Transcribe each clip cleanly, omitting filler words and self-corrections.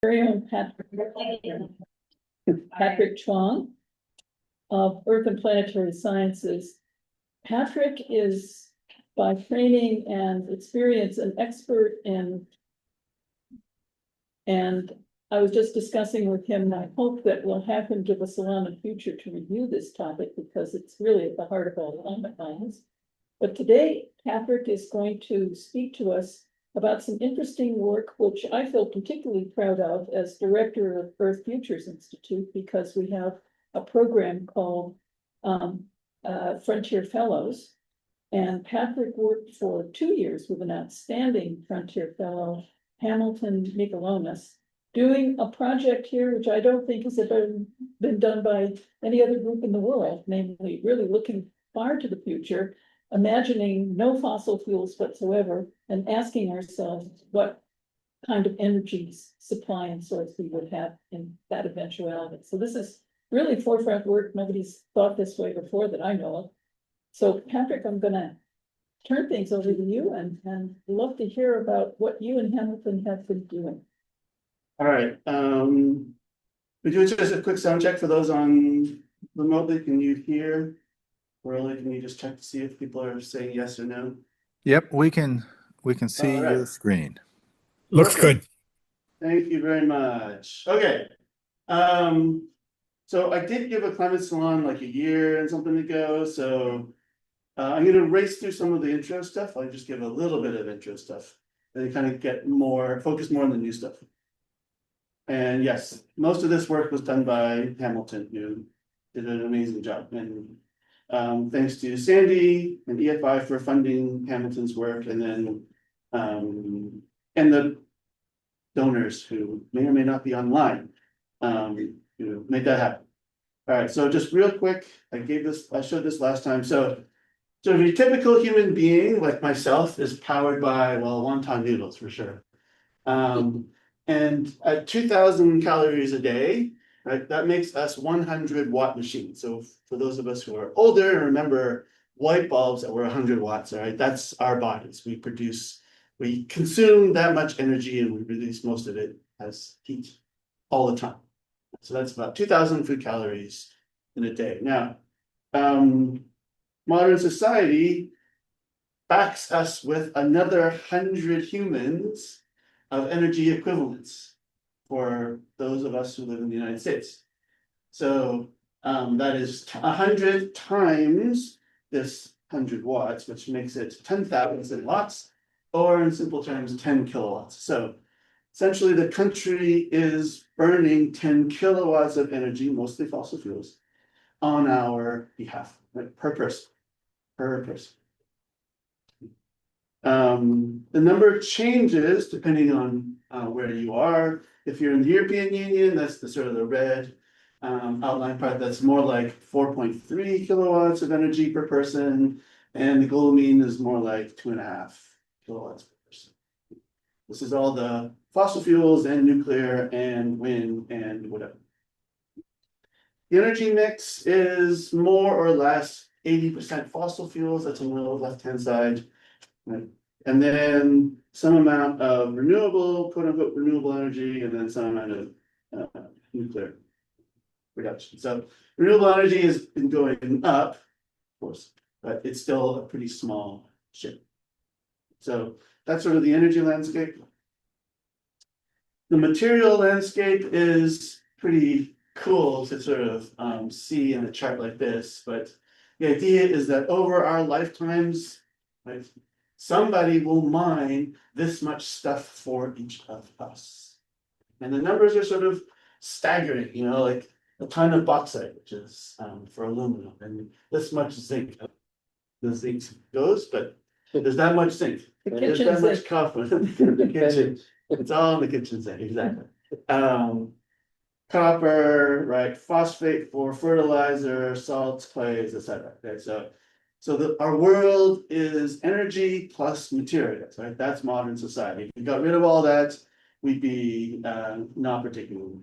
very own Patrick Chuang of Earth and Planetary Sciences. Patrick is, by training and experience, an expert in, and I was just discussing with him, and I hope that we'll have him give a salon in future to review this topic because it's really at the heart of all climate science. But today, Patrick is going to speak to us about some interesting work, which I feel particularly proud of as director of Earth Futures Institute, because we have a program called Frontier Fellows. And Patrick worked for 2 years with an outstanding Frontier Fellow, Hamilton Michalonis, doing a project here, which I don't think has ever been done by any other group in the world, namely really looking far to the future, imagining no fossil fuels whatsoever, and asking ourselves what kind of energy supply and source we would have in that eventuality. So this is really forefront work. Nobody's thought this way before that I know of. So Patrick, I'm gonna turn things over to you and love to hear about what you and Hamilton have been doing. All right, we do just a quick sound check for those on remotely. Can you hear? Really, can you just check to see if people are saying yes or no? Yep, we can see your screen. Looks good. Thank you very much. Okay. So I did give a climate salon like a year and something ago. So I'm going to race through some of the intro stuff. I'll just give a little bit of intro stuff and kind of get more focus more on the new stuff. And yes, most of this work was done by Hamilton, who did an amazing job. And thanks to Sandy and EFI for funding Hamilton's work, and then and the donors who may or may not be online, who made that happen. All right, so just real quick, I showed this last time. So a typical human being like myself is powered by, well, wonton noodles for sure. And at 2,000 calories a day, right, that makes us 100 watt machines. So for those of us who are older and remember light bulbs that were 100 watts, all right, that's our bodies. We consume that much energy and we release most of it as heat all the time. So that's about 2,000 food calories in a day. Now, modern society backs us with another 100 humans of energy equivalents for those of us who live in the United States. So that is 100 times this 100 watts, which makes it 10,000 watts, or in simple terms, 10 kilowatts. So essentially the country is burning 10 kilowatts of energy, mostly fossil fuels, on our behalf, right, per person. The number changes depending on where you are. If you're in the European Union, that's the sort of the red outline part. That's more like 4.3 kilowatts of energy per person, and the global mean is more like 2.5 kilowatts per person. This is all the fossil fuels and nuclear and wind and whatever. The energy mix is more or less 80% fossil fuels. That's on the left-hand side. Right. And then some amount of renewable, quote unquote, renewable energy, and then some amount of nuclear production. So renewable energy has been going up, of course, but it's still a pretty small share. So that's sort of the energy landscape. The material landscape is pretty cool to sort of see in a chart like this, but the idea is that over our lifetimes, right, somebody will mine this much stuff for each of us. And the numbers are sort of staggering, you know, like a ton of bauxite, which is for aluminum, and this much zinc. The zinc goes, but there's that much zinc. There's that much copper in the kitchen. It's all in the kitchen zinc, exactly. Copper, right? Phosphate for fertilizer, salts, clays, etc. Okay, so our world is energy plus materials, right? That's modern society. If we got rid of all that, we'd be not particularly.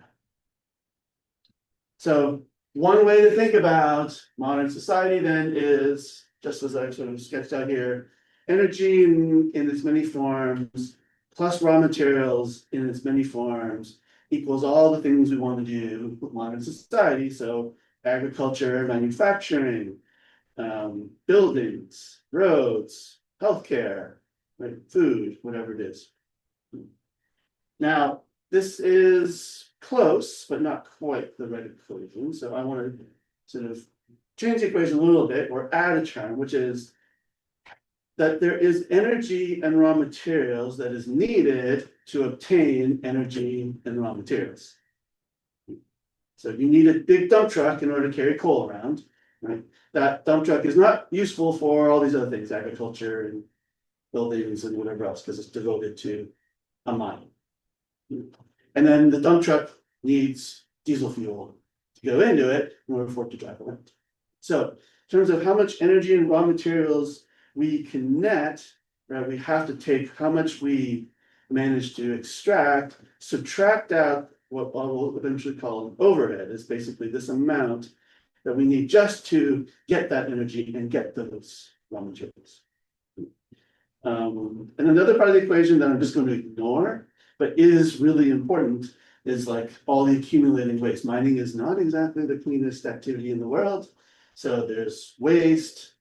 So one way to think about modern society then is, just as I sort of sketched out here, energy in its many forms, plus raw materials in its many forms, equals all the things we want to do with modern society. So agriculture, manufacturing, buildings, roads, healthcare, right, food, whatever it is. Now, this is close, but not quite the right equation. So I want to sort of change the equation a little bit or add a term, which is that there is energy and raw materials that is needed to obtain energy and raw materials. So you need a big dump truck in order to carry coal around, right? That dump truck is not useful for all these other things, agriculture and buildings and whatever else, because it's devoted to a mine. And then the dump truck needs diesel fuel to go into it in order for it to drive around. So in terms of how much energy and raw materials we can net, right, we have to take how much we manage to extract, subtract out what I will eventually call an overhead, is basically this amount that we need just to get that energy and get those raw materials. And another part of the equation that I'm just going to ignore, but is really important, is like all the accumulating waste. Mining is not exactly the cleanest activity in the world. So there's waste,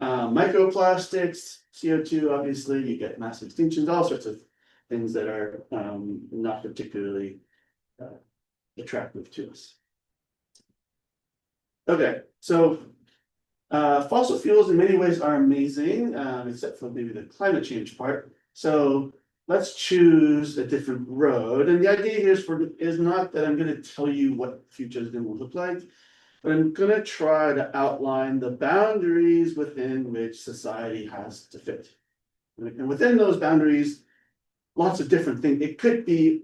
microplastics, CO2, obviously, you get mass extinctions, all sorts of things that are not particularly attractive to us. Okay, so fossil fuels in many ways are amazing, except for maybe the climate change part. So let's choose a different road. And the idea here is not that I'm going to tell you what the future is going to look like, but I'm going to try to outline the boundaries within which society has to fit. And within those boundaries, lots of different things. It could be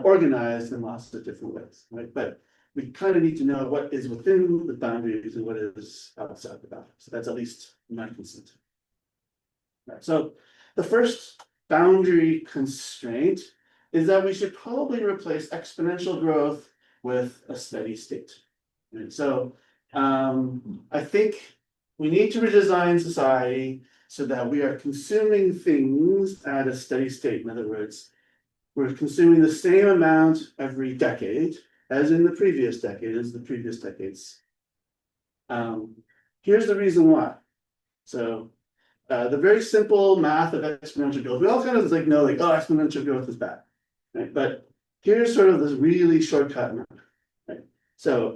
organized in lots of different ways, right? But we kind of need to know what is within the boundaries and what is outside the boundaries. So that's at least my consent. Right. So the first boundary constraint is that we should probably replace exponential growth with a steady state. Right. So I think we need to redesign society so that we are consuming things at a steady state. In other words, we're consuming the same amount every decade as in the previous decade, as the previous decades. Here's the reason why. So the very simple math of exponential growth, we all kind of like know like, oh, exponential growth is bad, right? But here's sort of this really shortcut math, right? So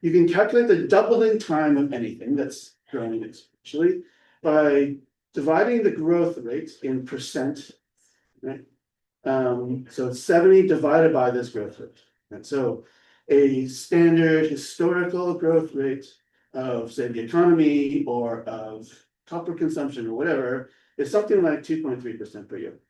you can calculate the doubling time of anything that's growing exponentially by dividing the growth rate in percent, right? So it's 70 divided by this growth rate. And so a standard historical growth rate of, say, the economy or of copper consumption or whatever is something like 2.3% per year.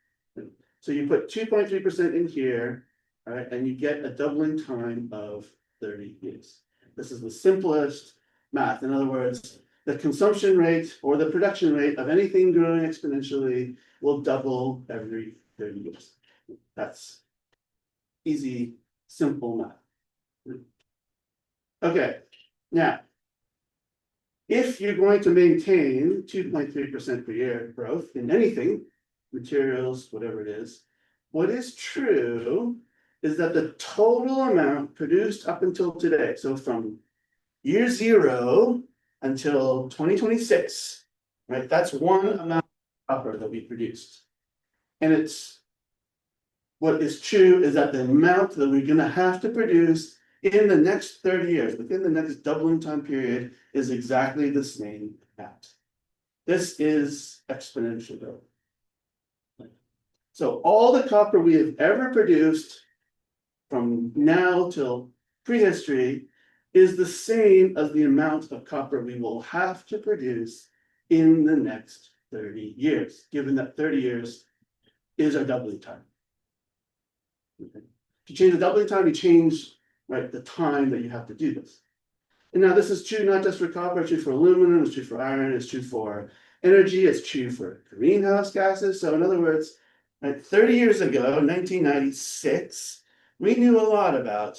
So you put 2.3% in here, all right, and you get a doubling time of 30 years. This is the simplest math. In other words, the consumption rate or the production rate of anything growing exponentially will double every 30 years. That's easy, simple math. Okay, now, if you're going to maintain 2.3% per year growth in anything, materials, whatever it is, what is true is that the total amount produced up until today, so from year 0 until 2026, right, that's one amount of copper that we produced. And it's what is true is that the amount that we're going to have to produce in the next 30 years, within the next doubling time period, is exactly the same amount. This is exponential growth. So all the copper we have ever produced from now till prehistory is the same as the amount of copper we will have to produce in the next 30 years, given that 30 years is our doubling time. Okay. If you change the doubling time, you change, right, the time that you have to do this. And now this is true not just for copper, it's true for aluminum, it's true for iron, it's true for energy, it's true for greenhouse gases. So in other words, right, 30 years ago, 1996, we knew a lot about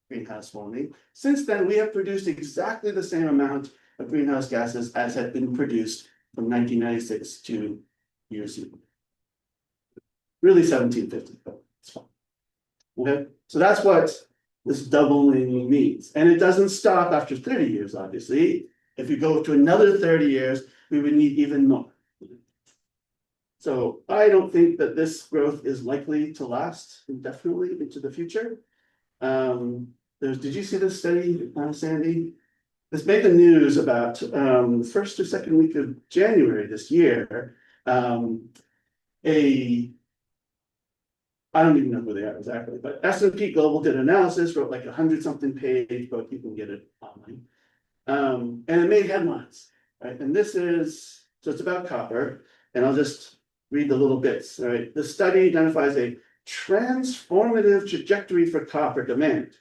greenhouse warming. Since then, we have produced exactly the same amount of greenhouse gases as had been produced from 1996 to year 0. Really 1750, but it's fine. Okay, so that's what this doubling means, and it doesn't stop after 30 years, obviously. If you go to another 30 years, we would need even more. So I don't think that this growth is likely to last indefinitely into the future. Did you see this study, Sandy? This made the news about the first or second week of January this year. I don't even know who they are exactly, but S&P Global did analysis, wrote like 100-something page, but you can get it online. And it made headlines, right? And this is, so it's about copper, and I'll just read the little bits, right? The study identifies a transformative trajectory for copper demand,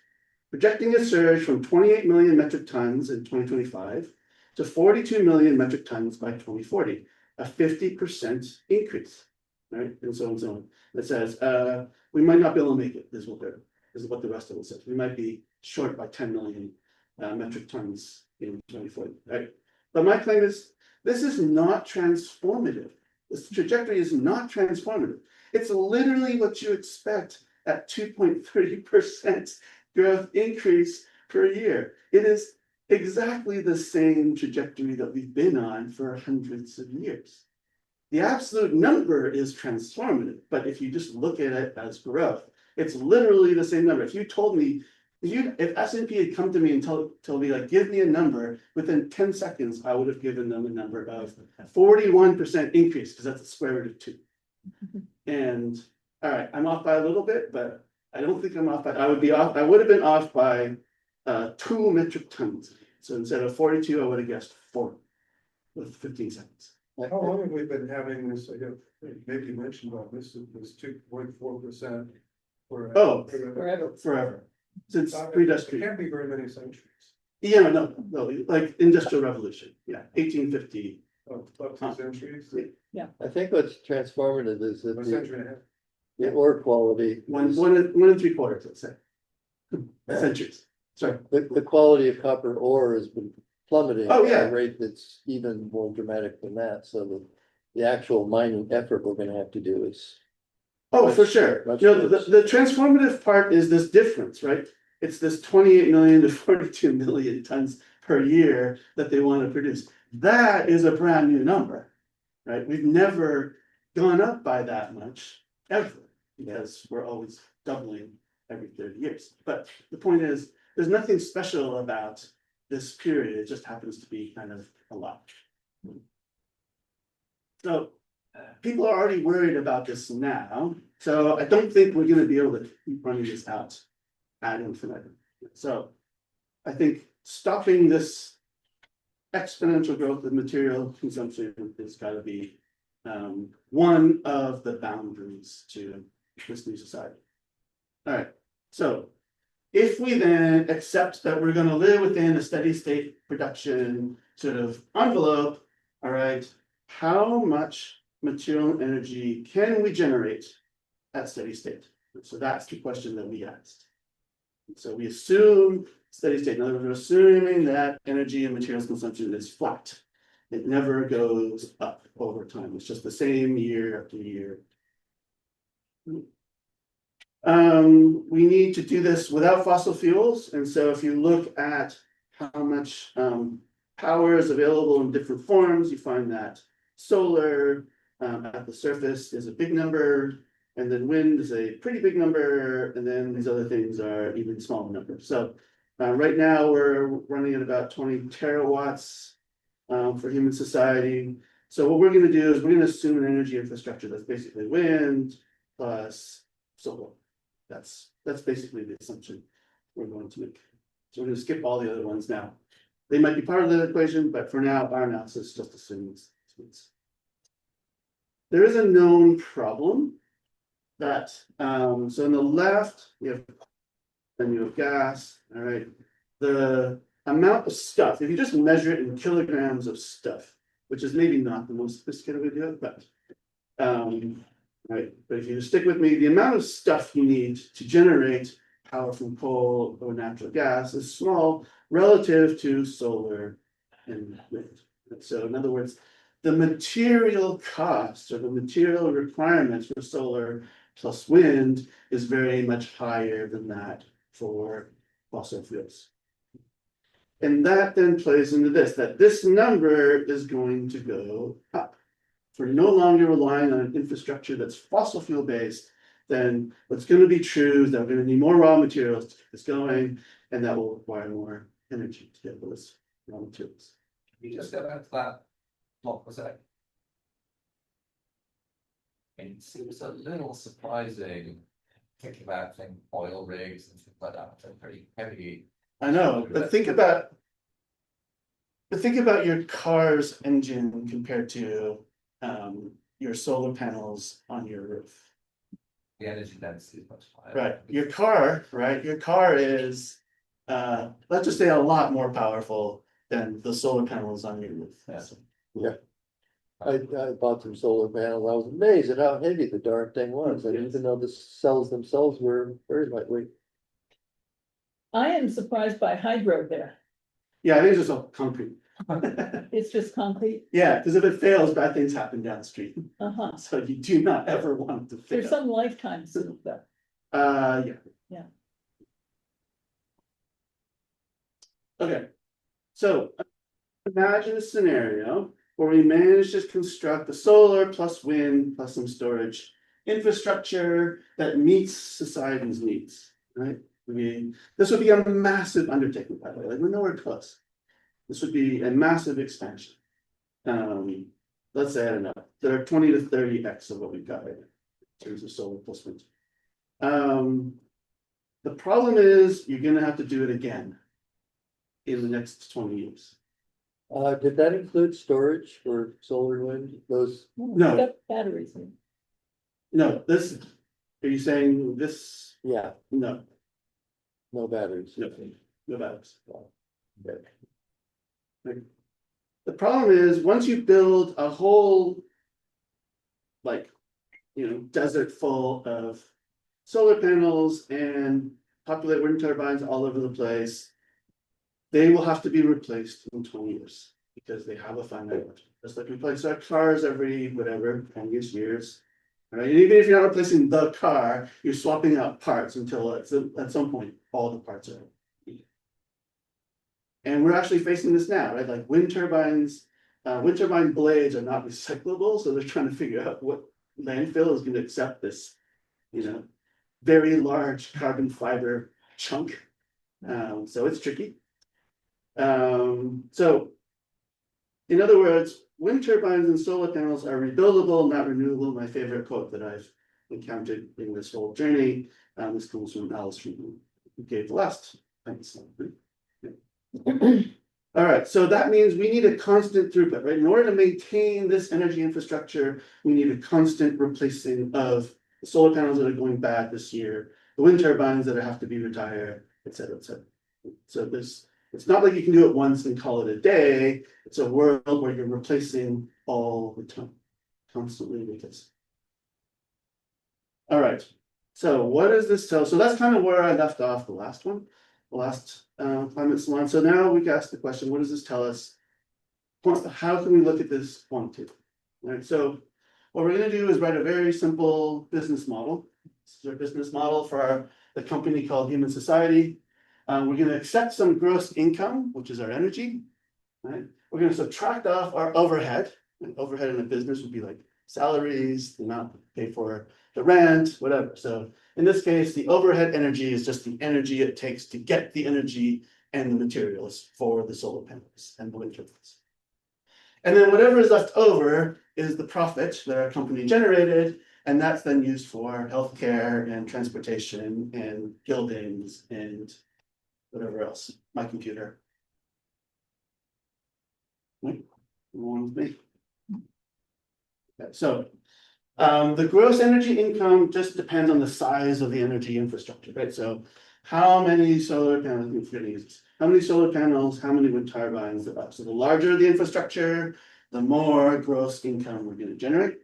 projecting a surge from 28 million metric tons in 2025 to 42 million metric tons by 2040, a 50% increase, right? And so on and so on. It says, we might not be able to make it, this is what the rest of it says. We might be short by 10 million metric tons in 2040, right? But my claim is, this is not transformative. This trajectory is not transformative. It's literally what you expect at 2.3% growth increase per year. It is exactly the same trajectory that we've been on for hundreds of years. The absolute number is transformative, but if you just look at it as growth, it's literally the same number. If you told me, if S&P had come to me and told me, like, give me a number, within 10 seconds, I would have given them a number of 41% increase, because that's the square root of 2. And all right, I'm off by a little bit, but I don't think I'm off by, I would have been off by 2 metric tons. So instead of 42, I would have guessed 4 with 15 seconds. How long have we been having this, maybe you mentioned about this 2.4% for. Oh, Forever. forever. Since It pre-industrial. can't be very many centuries. Yeah, no, like industrial revolution, yeah, 1850. Up 2 centuries, I think what's transformative is that a century and a half. the ore quality, One and 3/4, let's say. Centuries, sorry. the quality of copper ore has been plummeting. Oh, yeah. At a rate that's even more dramatic than that, so the actual mining effort we're gonna have to do is. Oh, for sure. Much You know, worse. the transformative part is this difference, right? It's this 28 million to 42 million tons per year that they want to produce. That is a brand new number, right? We've never gone up by that much ever, because we're always doubling every 30 years. But the point is, there's nothing special about this period. It just happens to be kind of a lot. So people are already worried about this now. So I don't think we're going to be able to keep running this out ad infinitum. So I think stopping this exponential growth of material consumption is got to be one of the boundaries to this new society. All right, so if we then accept that we're going to live within a steady state production sort of envelope, all right, how much material energy can we generate at steady state? So that's the question that we asked. So we assume steady state. In other words, we're assuming that energy and materials consumption is flat. It never goes up over time. It's just the same year after year. We need to do this without fossil fuels. And so if you look at how much power is available in different forms, you find that solar at the surface is a big number, and then wind is a pretty big number, and then these other things are even smaller numbers. So right now we're running at about 20 terawatts for human society. So what we're going to do is we're going to assume an energy infrastructure that's basically wind plus solar. That's basically the assumption we're going to make. So we're going to skip all the other ones now. They might be part of the equation, but for now, our analysis just assumes. There is a known problem that, so on the left, then you have gas, all right. The amount of stuff, if you just measure it in kilograms of stuff, which is maybe not the most sophisticated way to do it, but right, but if you stick with me, the amount of stuff you need to generate power from coal or natural gas is small relative to solar and wind. So in other words, the material costs or the material requirements for solar plus wind is very much higher than that for fossil fuels. And that then plays into this, that this number is going to go up. If we're no longer relying on an infrastructure that's fossil fuel based, then what's going to be true is that we're going to need more raw materials to keep this going, and that will require more energy to get those raw materials. You just go back to that block for a sec. It seems a little surprising, thinking about things, oil rigs and things like that, they're pretty heavy. I know, but think about your car's engine compared to your solar panels on your roof. The energy density is much higher. Right, your car is let's just say a lot more powerful than the solar panels on your roof. Yeah. I bought some solar panels. I was amazed at how heavy the darn thing was, and even though the cells themselves were very lightweight. I am surprised by hydro there. Yeah, I think it's just all concrete. It's just concrete. Yeah, because if it fails, bad things happen downstream. Uh-huh. So you do not ever want it to fail. There's some lifetime to that. Yeah. Yeah. Okay, so imagine a scenario where we manage to construct the solar plus wind plus some storage infrastructure that meets society's needs, right? This would be a massive undertaking, by the way, like we're nowhere close. This would be a massive expansion. Let's say, I don't know, there are 20 to 30x of what we've got right now in terms of solar plus wind. The problem is you're gonna have to do it again in the next 20 years. Did that include storage for solar and wind? Those, No. Got batteries in. No, this, are you saying this? yeah, No, no batteries. no, no batteries. Okay. The problem is, once you build a whole, like, desert full of solar panels and populate wind turbines all over the place, they will have to be replaced in 20 years because they have a finite life. Just like we replace our cars every whatever 20 years. Right? And even if you're not replacing the car, you're swapping out parts until at some point all the parts are needed. And we're actually facing this now, right? Like wind turbine blades are not recyclable, so they're trying to figure out what landfill is going to accept this, very large carbon fiber chunk. So it's tricky. So in other words, wind turbines and solar panels are rebuildable, not renewable. My favorite quote that I've encountered in this whole journey. This comes from Alice Friedman, who gave the last. All right, so that means we need a constant throughput, right? In order to maintain this energy infrastructure, we need a constant replacing of the solar panels that are going bad this year, the wind turbines that have to be retired, et cetera, et cetera. So it's not like you can do it once and call it a day. It's a world where you're replacing all the time, constantly replacing. All right, so what does this tell? So that's kind of where I left off the last one. The last climate salon. So now we can ask the question, what does this tell us? How can we look at this quantitatively? All right, so what we're going to do is write a very simple business model. This is our business model for the company called Human Society. We're going to accept some gross income, which is our energy. Right? We're going to subtract off our overhead. And overhead in a business would be like salaries, the amount we pay for the rent, whatever. So in this case, the overhead energy is just the energy it takes to get the energy and the materials for the solar panels and the wind turbines. And then whatever is left over is the profit that our company generated, and that's then used for healthcare and transportation and buildings and whatever else, my computer. Right? Along with me. Okay, so the gross energy income just depends on the size of the energy infrastructure, right? So how many solar panels, how many solar panels, how many wind turbines, so the larger the infrastructure, the more gross income we're going to generate.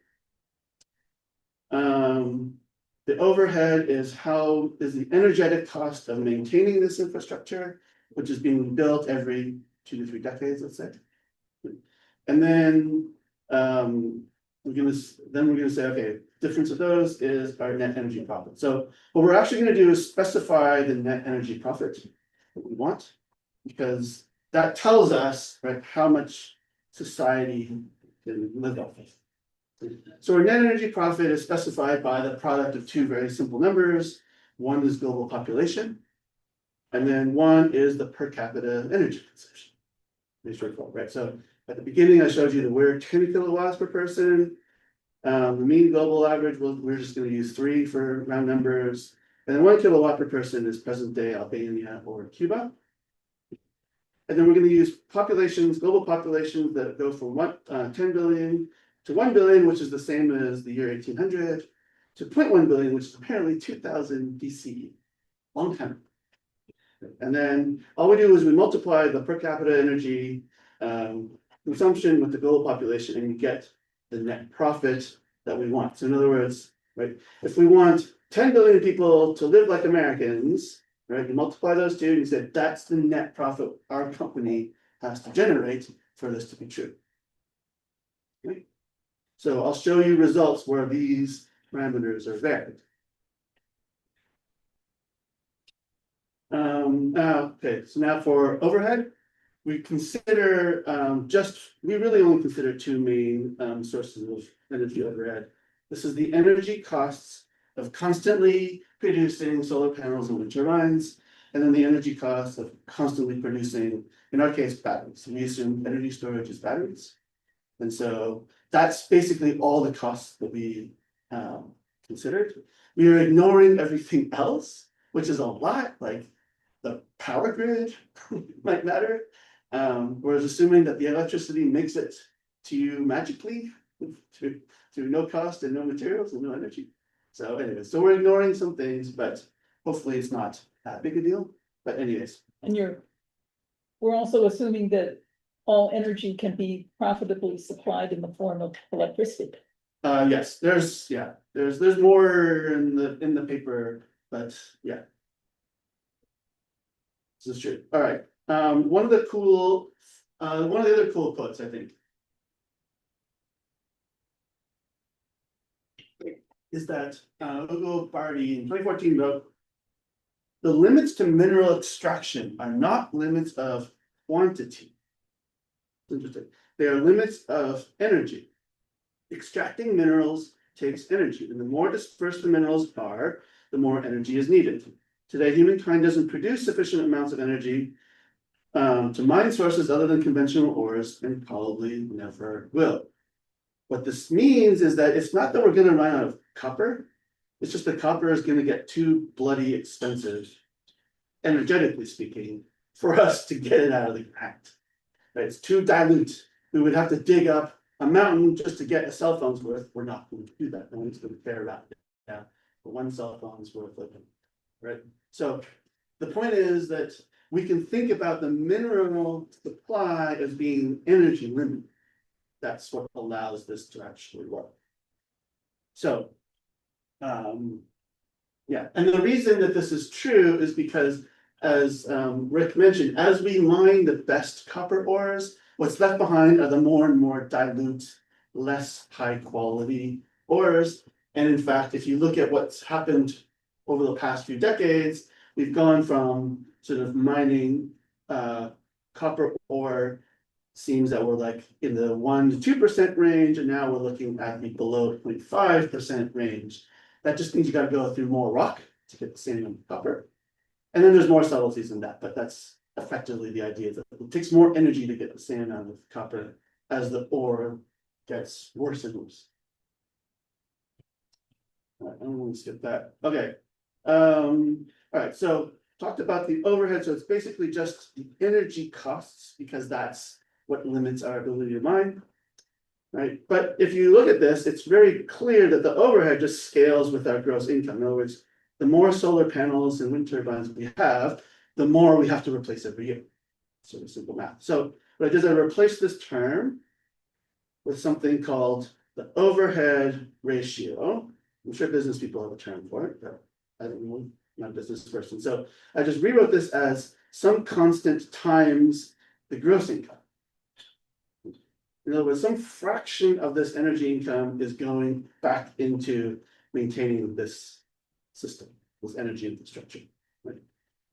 The overhead is the energetic cost of maintaining this infrastructure, which is being built every 2 to 3 decades, let's say. And then we're gonna say, okay, difference of those is our net energy profit. So what we're actually gonna do is specify the net energy profit that we want. Because that tells us, right, how much society can live off of. So our net energy profit is specified by the product of two very simple numbers. One is global population. And then one is the per capita energy consumption. Pretty straightforward, right? So at the beginning, I showed you that we're 10 kilowatts per person. The mean global average, we're just going to use 3 for round numbers. And then 1 kilowatt per person is present day Albania or Cuba. And then we're going to use populations, global populations that go from 10 billion to 1 billion, which is the same as the year 1800, to 0.1 billion, which is apparently 2000 BCE. Long time. And then all we do is we multiply the per capita energy consumption with the global population, and you get the net profit that we want. So in other words, right, if we want 10 billion people to live like Americans, right, you multiply those two and you say that's the net profit our company has to generate for this to be true. Okay. So I'll show you results where these parameters are varied. Okay, so now for overhead, we consider we really only consider two main sources of energy overhead. This is the energy costs of constantly producing solar panels and wind turbines, and then the energy costs of constantly producing, in our case, batteries. So we assume energy storage is batteries. And so that's basically all the costs that we considered. We are ignoring everything else, which is a lot, like the power grid might matter. We're assuming that the electricity makes it to you magically to no cost and no materials and no energy. So anyway, so we're ignoring some things, but hopefully it's not that big a deal. But anyways. And we're also assuming that all energy can be profitably supplied in the form of electricity. Yes, there's more in the paper, but yeah. This is true. All right. One of the other cool quotes, I think, is that Ugo Bardi in 2014 wrote, "The limits to mineral extraction are not limits of quantity." Interesting. They are limits of energy. Extracting minerals takes energy, and the more dispersed the minerals are, the more energy is needed. Today, humankind doesn't produce sufficient amounts of energy to mine sources other than conventional ores, and probably never will. What this means is that it's not that we're going to run out of copper, it's just that copper is going to get too bloody expensive, energetically speaking, for us to get it out of the ground. Right? It's too dilute. We would have to dig up a mountain just to get a cell phone's worth. We're not going to do that. No one's going to care about it. Yeah, but one cell phone's worth living. Right. So the point is that we can think about the mineral supply as being energy limited. That's what allows this to actually work. So, yeah, and the reason that this is true is because, as Rick mentioned, as we mine the best copper ores, what's left behind are the more and more dilute, less high quality ores. And in fact, if you look at what's happened over the past few decades, we've gone from sort of mining copper ore seems that we're like in the 1 to 2% range, and now we're looking at the below 0.5% range. That just means you got to go through more rock to get the same amount of copper. And then there's more subtleties in that, but that's effectively the idea that it takes more energy to get the same amount of copper as the ore gets worse and worse. All right, I'm going to skip that. Okay. All right, so talked about the overhead. So it's basically just the energy costs, because that's what limits our ability to mine. Right. But if you look at this, it's very clear that the overhead just scales with our gross income. In other words, the more solar panels and wind turbines we have, the more we have to replace every year. Sort of simple math. So what I did is I replaced this term with something called the overhead ratio. I'm sure business people have a term for it, but I don't know, I'm not a business person. So I just rewrote this as some constant times the gross income. In other words, some fraction of this energy income is going back into maintaining this system, this energy infrastructure. Right?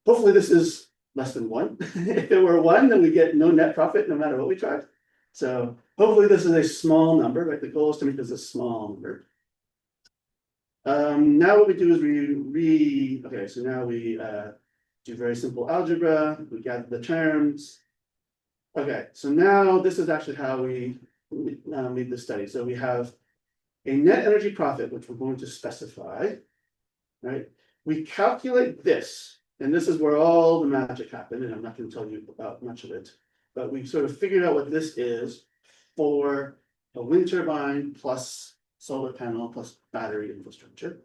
Hopefully this is less than one. If it were one, then we get no net profit no matter what we try. So hopefully this is a small number, right? The goal is to make this a small number. Now what we do is okay, so now we do very simple algebra, we gather the terms. Okay, so now this is actually how we lead the study. So we have a net energy profit, which we're going to specify, right? We calculate this, and this is where all the magic happened, and I'm not going to tell you about much of it, but we sort of figured out what this is for a wind turbine plus solar panel plus battery infrastructure.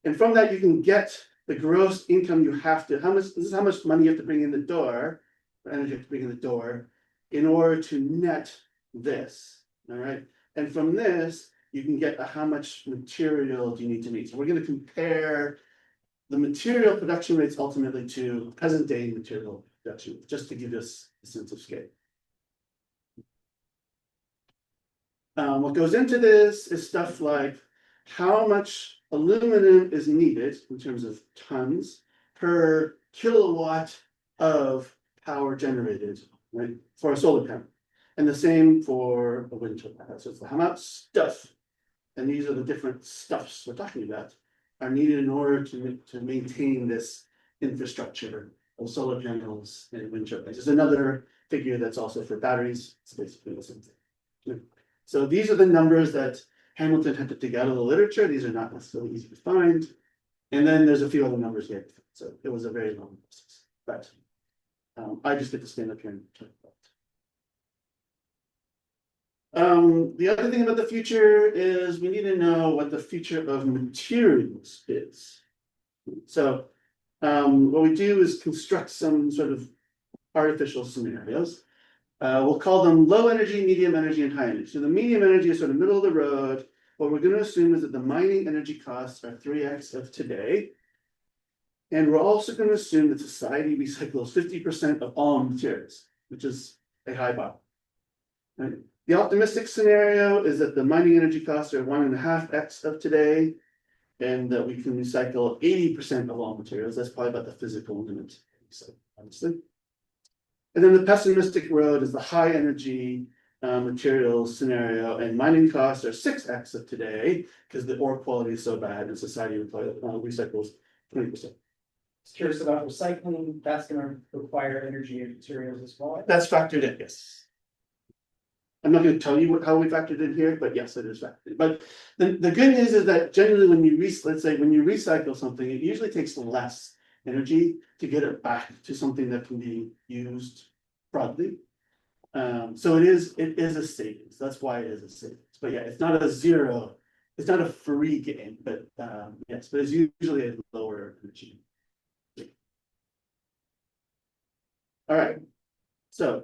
And from that, you can get the gross income you have to, this is how much money you have to bring in the door, or energy you have to bring in the door, in order to net this, all right? And from this, you can get how much material do you need to meet. So we're going to compare the material production rates ultimately to present day material production, just to give us a sense of scale. What goes into this is stuff like how much aluminum is needed in terms of tons per kilowatt of power generated, right, for a solar panel. And the same for a wind turbine. So it's how much stuff, and these are the different stuffs we're talking about, are needed in order to maintain this infrastructure of solar panels and wind turbines. There's another figure that's also for batteries. It's basically the same thing. So these are the numbers that Hamilton had to dig out of the literature. These are not necessarily easy to find. And then there's a few other numbers here. So it was a very long process. But I just get to stand up here and talk about it. The other thing about the future is we need to know what the future of materials is. So what we do is construct some sort of artificial scenarios. We'll call them low energy, medium energy, and high energy. So the medium energy is sort of middle of the road. What we're going to assume is that the mining energy costs are 3x of today. And we're also going to assume that society recycles 50% of all materials, which is a high bar. Right? The optimistic scenario is that the mining energy costs are 1.5x of today, and that we can recycle 80% of all materials. That's probably about the physical limit, so honestly. And then the pessimistic road is the high energy materials scenario, and mining costs are 6x of today because the ore quality is so bad and society recycles 20%. Curious about recycling, that's gonna require energy and materials as well. That's factored in, yes. I'm not going to tell you how we factored in here, but yes, it is factored. But the good news is that generally when you let's say when you recycle something, it usually takes less energy to get it back to something that can be used broadly. So it is a savings. That's why it is a savings. But yeah, it's not a zero, it's not a free game, but yes, but it's usually a lower energy. All right, so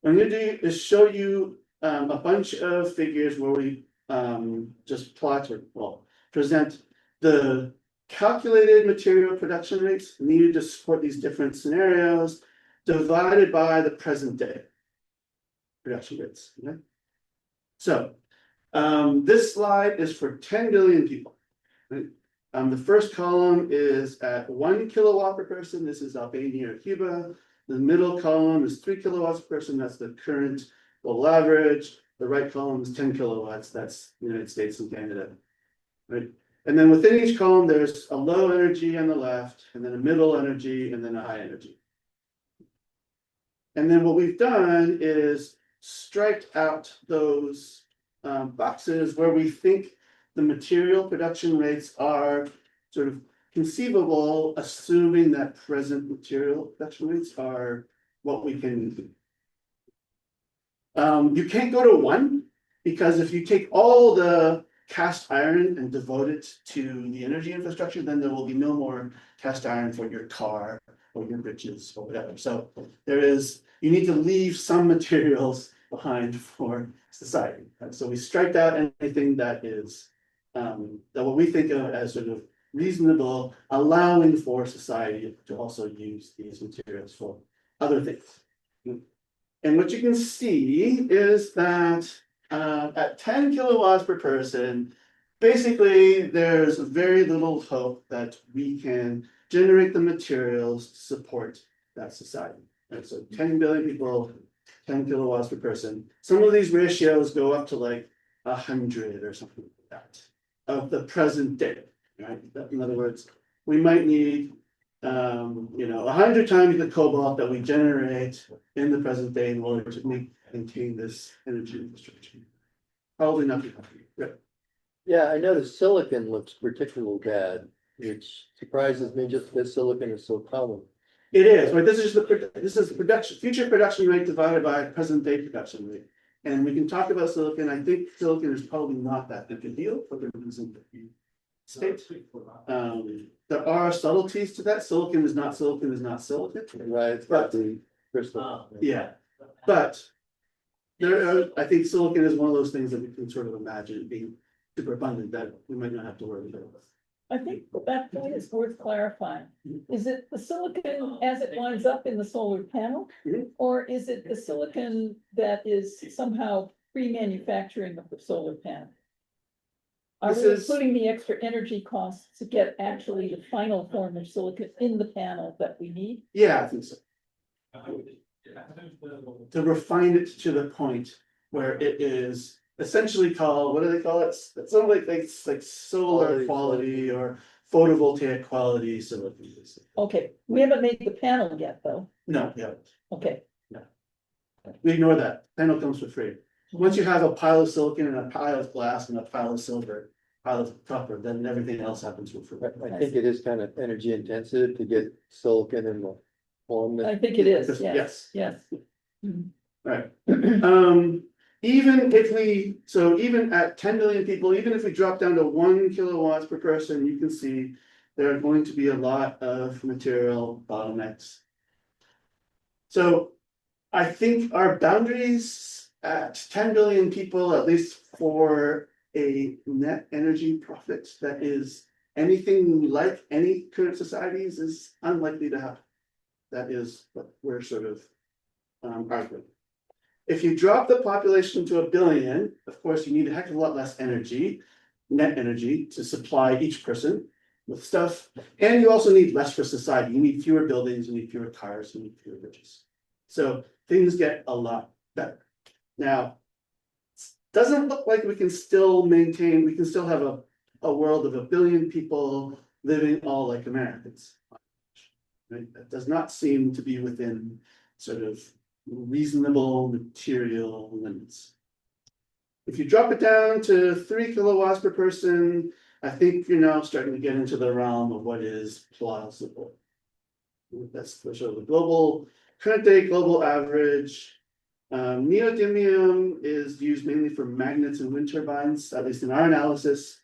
what I'm going to do is show you a bunch of figures where we just plot or present the calculated material production rates needed to support these different scenarios divided by the present day production rates. Okay? So this slide is for 10 billion people. Right? The first column is at 1 kilowatt per person. This is Albania or Cuba. The middle column is 3 kilowatts per person. That's the current global average. The right column is 10 kilowatts. That's the United States and Canada. Right? And then within each column, there's a low energy on the left, and then a middle energy, and then a high energy. And then what we've done is striped out those boxes where we think the material production rates are sort of conceivable, assuming that present material production rates are what we can do. You can't go to 1, because if you take all the cast iron and devote it to the energy infrastructure, then there will be no more cast iron for your car or your bridges or whatever. So you need to leave some materials behind for society. So we striped out anything that is that what we think of as sort of reasonable, allowing for society to also use these materials for other things. And what you can see is that at 10 kilowatts per person, basically there's very little hope that we can generate the materials to support that society. And so 10 billion people, 10 kilowatts per person. Some of these ratios go up to like 100 or something like that of the present day, right? In other words, we might need 100 times the cobalt that we generate in the present day in order to maintain this energy infrastructure. Probably not. Yeah. Yeah, I noticed silicon looks particularly bad, which surprises me just because silicon is so common. It is, right? This is the production, future production rate divided by present day production rate. And we can talk about silicon. I think silicon is probably not that big a deal for the reason that you state. There are subtleties to that. Silicon is not silicon is not silicon. Right, it's got the crystal. Yeah, but I think silicon is one of those things that we can sort of imagine being super abundant that we might not have to worry about. I think that point is worth clarifying. Is it the silicon as it winds up in the solar panel? Mhm. Or is it the silicon that is somehow pre-manufacturing of the solar panel? Are This we is- putting the extra energy costs to get actually the final form of silicon in the panel that we need? Yeah, I think so. To refine it to the point where it is essentially called, what do they call it? It's something like solar quality or photovoltaic quality silicon. Okay, we haven't made the panel yet, though. No, yeah, Okay, we ignore that. Panel comes for free. Once you have a pile of silicon and a pile of glass and a pile of silver, pile of copper, then everything else happens for free. I think it is kind of energy intensive to get silicon in the form I that. think it is, Yes. yes. Mhm. Right. Even at 10 million people, even if we drop down to 1 kilowatts per person, you can see there are going to be a lot of material bottlenecks. So I think our boundaries at 10 billion people, at least for a net energy profit that is anything like any current societies, is unlikely to happen. That is what we're sort of arguing. If you drop the population to 1 billion, of course, you need a heck of a lot less energy, net energy, to supply each person with stuff. And you also need less for society. You need fewer buildings, you need fewer cars, you need fewer bridges. So things get a lot better. Now, doesn't look like we can still have a world of 1 billion people living all like Americans. Right? That does not seem to be within sort of reasonable material limits. If you drop it down to 3 kilowatts per person, I think you're now starting to get into the realm of what is plausible. That's the sort of the current day global average. Neodymium is used mainly for magnets and wind turbines, at least in our analysis.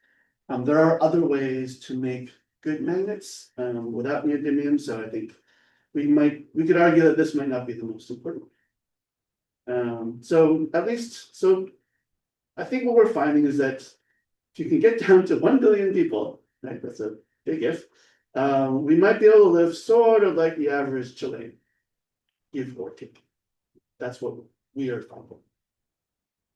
There are other ways to make good magnets without neodymium, so I think we could argue that this might not be the most important. I think what we're finding is that if you can get down to 1 billion people, right, that's a big if, we might be able to live sort of like the average Chilean, give or take. That's what we are finding.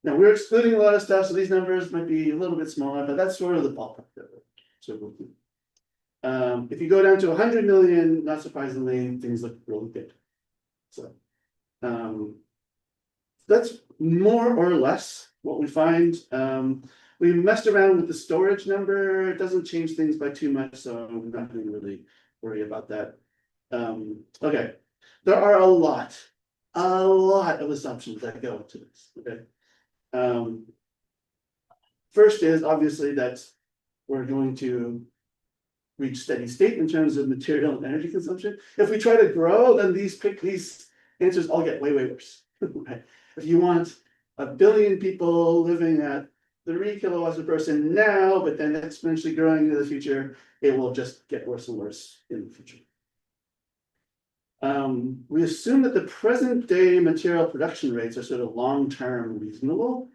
Now, we're excluding a lot of stuff, so these numbers might be a little bit smaller, but that's sort of the ballpark that we're sort of looking at. If you go down to 100 million, not surprisingly, things look really good. So that's more or less what we find. We messed around with the storage number. It doesn't change things by too much, so I'm not going to really worry about that. Okay, there are a lot of assumptions that go into this. Okay. First is obviously that we're going to reach steady state in terms of material and energy consumption. If we try to grow, then these answers all get way worse. Right? If you want 1 billion people living at 3 kilowatts per person now, but then exponentially growing into the future, it will just get worse and worse in the future. We assume that the present day material production rates are sort of long-term reasonable.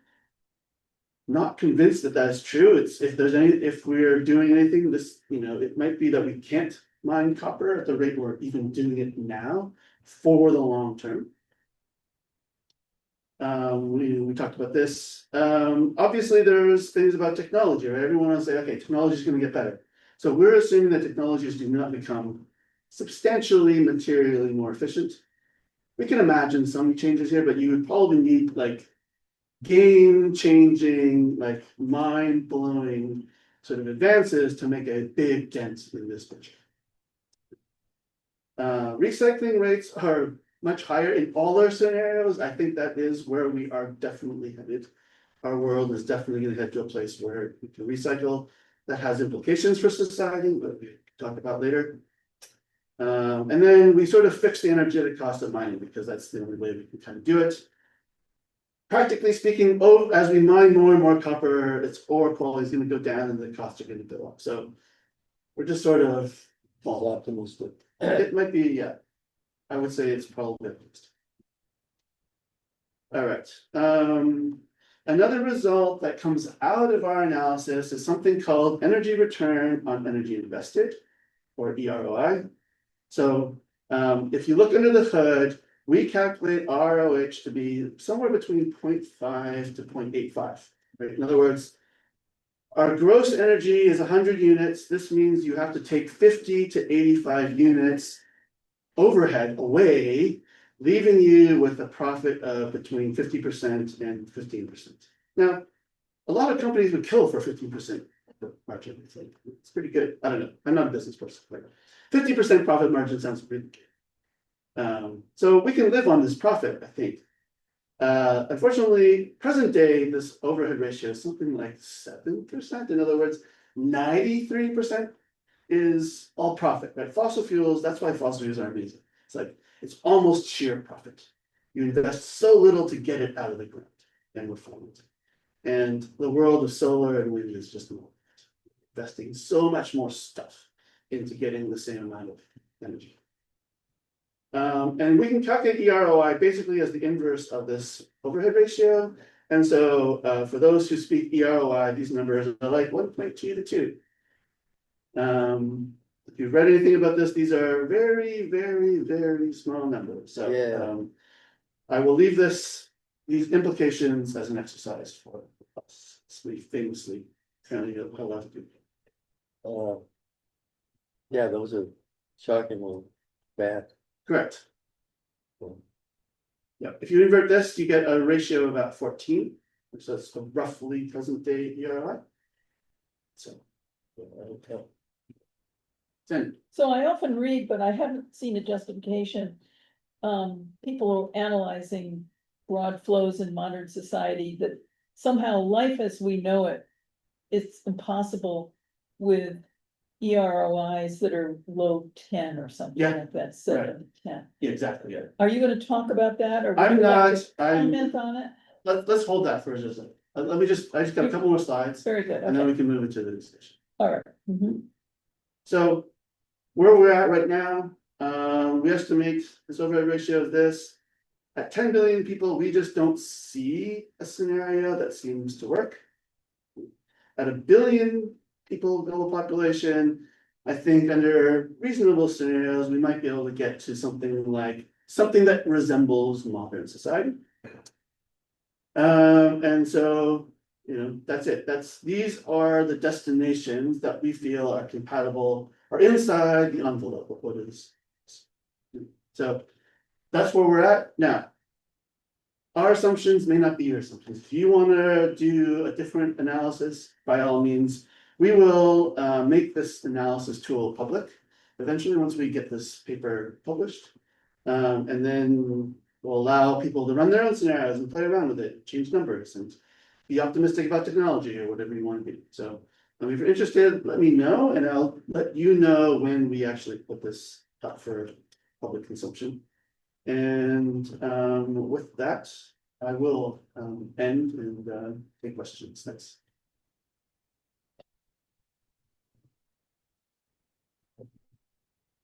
Not convinced that that is true. If we're doing anything, it might be that we can't mine copper at the rate we're even doing it now for the long term. We talked about this. Obviously, there's things about technology, right? Everyone will say, okay, technology is gonna get better. So we're assuming that technologies do not become substantially, materially more efficient. We can imagine some changes here, but you would probably need like game-changing, like mind-blowing sort of advances to make a big dent in this picture. Recycling rates are much higher in all our scenarios. I think that is where we are definitely headed. Our world is definitely gonna head to a place where we can recycle. That has implications for society, but we can talk about later. And then we sort of fix the energetic cost of mining because that's the only way we can kind of do it. Practically speaking, as we mine more and more copper, its ore quality is going to go down and the costs are going to go up. So we're just sort of Optimistic. It might be, yeah. I would say it's probably optimistic. All right. Another result that comes out of our analysis is something called energy return on energy invested, or EROI. So if you look under the hood, we calculate ROH to be somewhere between 0.5 to 0.85. Right? In other words, our gross energy is 100 units. This means you have to take 50 to 85 units overhead away, leaving you with a profit of between 50% and 15%. Now, a lot of companies would kill for 15% margin. It's pretty good. I don't know. I'm not a business person, but 50% profit margin sounds pretty good. So we can live on this profit, I think. Unfortunately, present day, this overhead ratio is something like 7%. In other words, 93% is all profit, right? Fossil fuels, that's why fossil fuels are amazing. It's like, it's almost sheer profit. You invest so little to get it out of the ground and reform it. And the world of solar and wind is just investing so much more stuff into getting the same amount of energy. And we can calculate EROI basically as the inverse of this overhead ratio. And so for those who speak EROI, these numbers are like 1.2 to 2. If you've read anything about this, these are very, very, very small numbers. So Yeah. I will leave these implications as an exercise for us. We famously apparently allowed to do. Yeah, those are shockingly bad. Correct. Yeah, if you invert this, you get a ratio of about 14, which is a roughly present day ERI. So, Okay. 10. So I often read, but I haven't seen a justification. People are analyzing broad flows in modern society that somehow life as we know it, it's impossible with EROIs that are low 10 or something Yeah, like that, 7, 10. Yeah, exactly. Yeah. Are you gonna talk about that or? would I'm you like not. to Comment on it? Let's hold that for just a second. Let me I just got a couple more slides, Very good, and then okay, we can move into the discussion. all right. Mhm. So where we're at right now, we estimate this overhead ratio of this. At 10 billion people, we just don't see a scenario that seems to work. At 1 billion people global population, I think under reasonable scenarios, we might be able to get to something that resembles modern society. And so, that's it. These are the destinations that we feel are compatible or inside the envelope of what is. So that's where we're at now. Our assumptions may not be your assumptions. If you want to do a different analysis, by all means, we will make this analysis tool public eventually once we get this paper published. And then we'll allow people to run their own scenarios and play around with it, change numbers and be optimistic about technology or whatever you want to be. So if you're interested, let me know and I'll let you know when we actually put this up for public consumption. And with that, I will end and take questions. Thanks.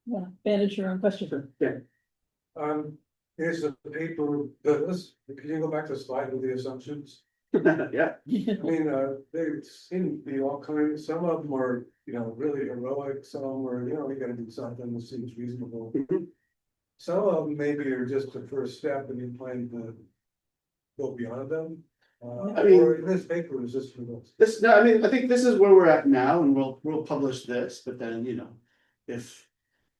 Well, manage your own question. Yeah. Here's the paper, Douglas, can you go back to the slide with the assumptions? Yeah. I mean, they seem to be all kinds, some of them are, really heroic, some were, we gotta do something that seems reasonable. Mhm. Some of them maybe are just the first step and you plan to go beyond them. I mean- Or in this paper is just for those. This, no, I mean, I think this is where we're at now, and we'll publish this, but then, you know, if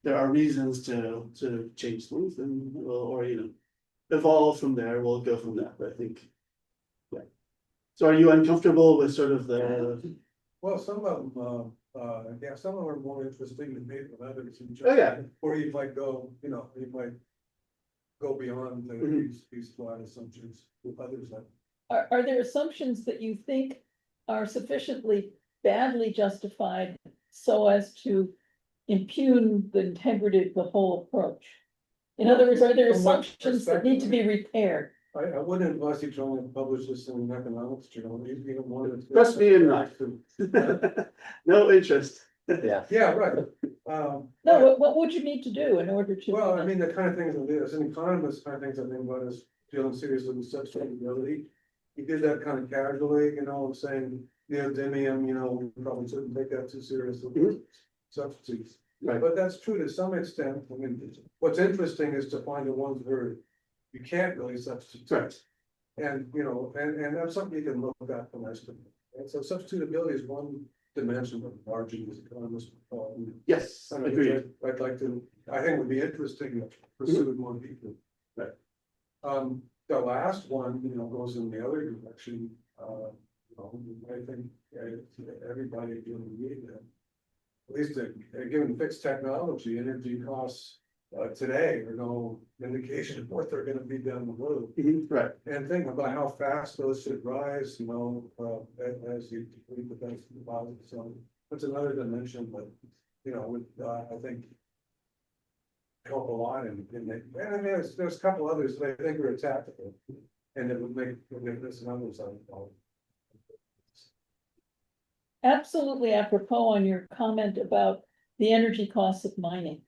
there are reasons to change things, then we'll, or, you know, evolve from there, we'll go from that, but I think. Yeah. So are you uncomfortable with sort of the, Well, some of them, yeah, some of them are more interesting than maybe others. Oh, yeah. Or you might go, you know, you might go beyond Mhm. these flawed assumptions with others like. Are there assumptions that you think are sufficiently badly justified so as to impugn the integrity of the whole approach? In other words, are there From what assumptions that need to be repaired? I wouldn't advise you to only publish this in an economics journal, you don't want it. Trust me, I'm not. No interest. Yeah. Yeah, right. No, but- what would you need to do in order to? Well, I mean, the kind of things that as an economist, kind of things I think about is dealing seriously with sustainability. He did that kind of casually, you know, saying neodymium, you know, we probably shouldn't take that too seriously. Mhm. Substitutes. Right. But that's true to some extent. I mean, what's interesting is to find the ones where you can't really substitute. Right. And, you know, and that's something you can look at from estimate. And so substitutability is one dimension of margin as economists. Yes, And I think agreed. I'd like to, I think it would be interesting to pursue it more deeply. Right. The last one, you know, goes in the other direction, you know, I think everybody will need that. At least, given fixed technology, energy costs, today are no indication of what they're gonna be down the road. Mhm, right, And think about how fast those should rise, you know, as you deplete the base deposits, so that's another dimension, but, you know, would, I think. Help a lot and I mean, there's a couple others that I think are tactical, and it would make a difference in others. Absolutely apropos on your comment about the energy costs of mining.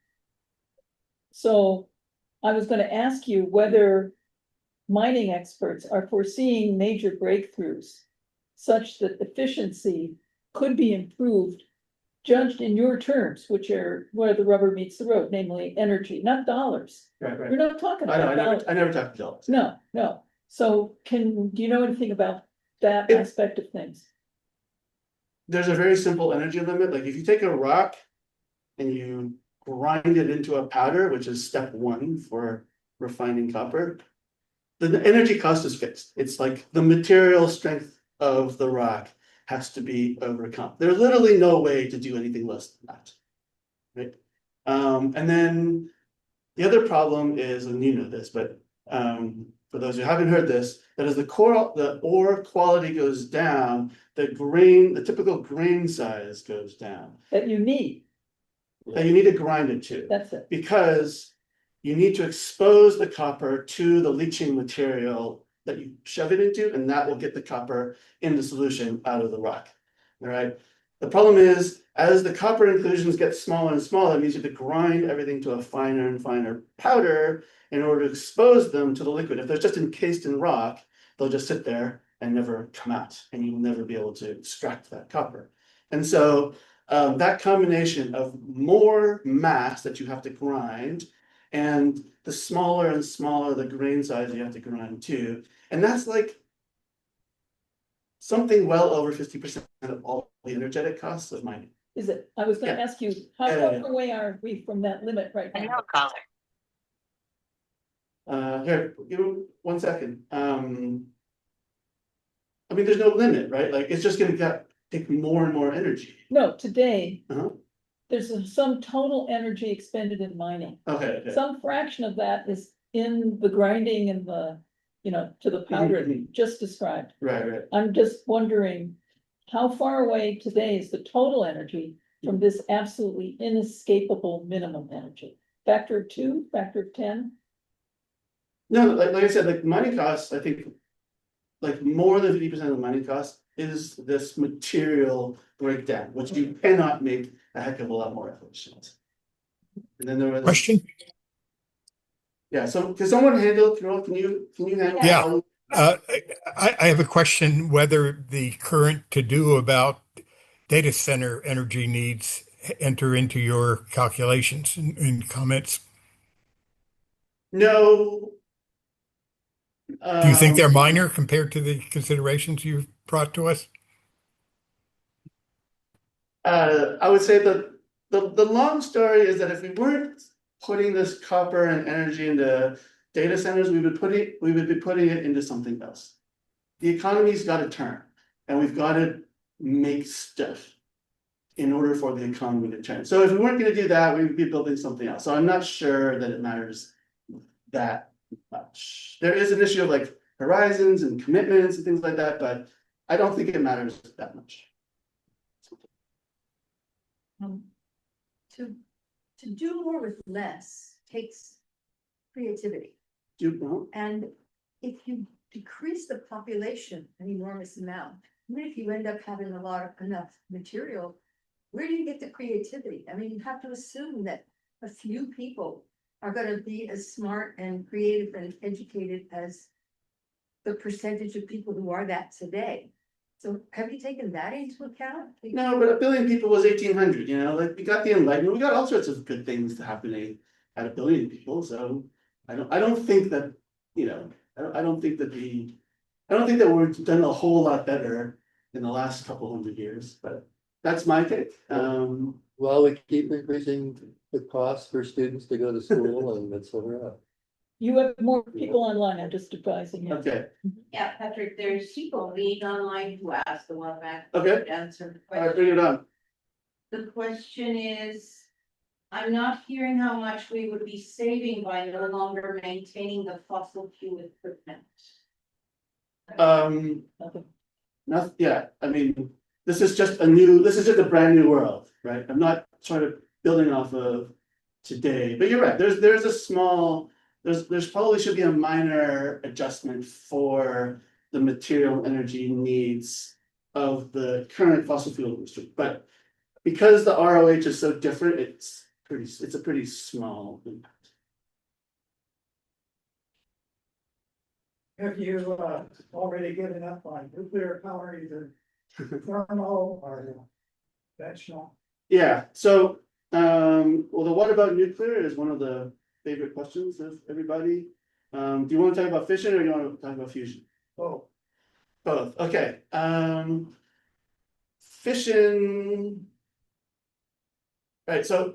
So I was gonna ask you whether mining experts are foreseeing major breakthroughs such that efficiency could be improved, judged in your terms, which are where the rubber meets the road, namely energy, not dollars. right, We're right. not talking I know, about dollars. I never talked to dollars. No, no. So do you know anything about that It- aspect of things? There's a very simple energy limit, like if you take a rock and you grind it into a powder, which is step one for refining copper. The energy cost is fixed. It's like the material strength of the rock has to be overcome. There's literally no way to do anything less than that. Right? And then the other problem is, and you know this, but for those who haven't heard this, that as the ore quality goes down, the typical grain size goes down. That you need, That you need to grind it to. that's it. Because you need to expose the copper to the leaching material that you shove it into, and that will get the copper in the solution out of the rock. All right. The problem is, as the copper inclusions get smaller and smaller, it means you have to grind everything to a finer and finer powder in order to expose them to the liquid. If they're just encased in rock, they'll just sit there and never come out, and you'll never be able to extract that copper. And so that combination of more mass that you have to grind, and the smaller and smaller the grain size you have to grind too, and that's like something well over 50% of all the energetic costs of mining. Is it? I was gonna Yeah. ask you, how Yeah. far away are we from that limit right now? Here, give me 1 second. I mean, there's no limit, right? Like, it's just gonna take more and more energy. No, today, Uh-huh. there's some total energy expended in mining. Okay, okay. Some fraction of that is in the grinding and the, to the powder that you just described. Right, right. I'm just wondering, how far away today is the total energy from this absolutely inescapable minimum energy? Factor of 2, factor of 10? No, like I said, like mining costs, I think. Like more than 50% of the mining cost is this material breakdown, which you cannot make a heck of a lot more efficient. And then there was. Question? Yeah, so can someone handle, can you handle? Yeah. I have a question whether the current to-do about data center energy needs enter into your calculations and comments. No. Do you think they're Um, minor compared to the considerations you've brought to us? I would say that the long story is that if we weren't putting this copper and energy into data centers, we would be putting it into something else. The economy's got to turn, and we've got to make stuff in order for the economy to turn. So if we weren't going to do that, we would be building something else. So I'm not sure that it matters that much. There is an issue of like horizons and commitments and things like that, but I don't think it matters that much. To do more with less takes creativity. And if you decrease the population an enormous amount, even if you end up having enough material, where do you get the creativity? I mean, you have to assume that a few people are gonna be as smart and creative and educated as the percentage of people who are that today. So have you taken that into account? No, but 1 billion people was 1800, you know, like we got the Enlightenment, we got all sorts of good things happening at 1 billion people, so I don't think that, you know, I don't think that we've done a whole lot better in the last couple 100 years, but that's my take. Well, we keep increasing the cost for students to go to school and et cetera. You have more people online, I'm just advising you. Okay, Yeah, Patrick, there's people reading online who ask the one back. okay, Answer the all right, bring it question. on. The question is, I'm not hearing how much we would be saving by no longer maintaining the fossil fuel equipment. Yeah, I mean, this is just a brand new world, right? I'm not sort of building off of today, but you're right, there's a small, there's probably should be a minor adjustment for the material energy needs of the current fossil fuel industry, but because the ROH is so different, it's a pretty small impact. Have you already given up on nuclear power, either thermal or conventional? Yeah, so, well, the what about nuclear is one of the favorite questions of everybody. Do you want to talk about fission or do you want to talk about fusion? Oh, Both, okay, fission. Right, so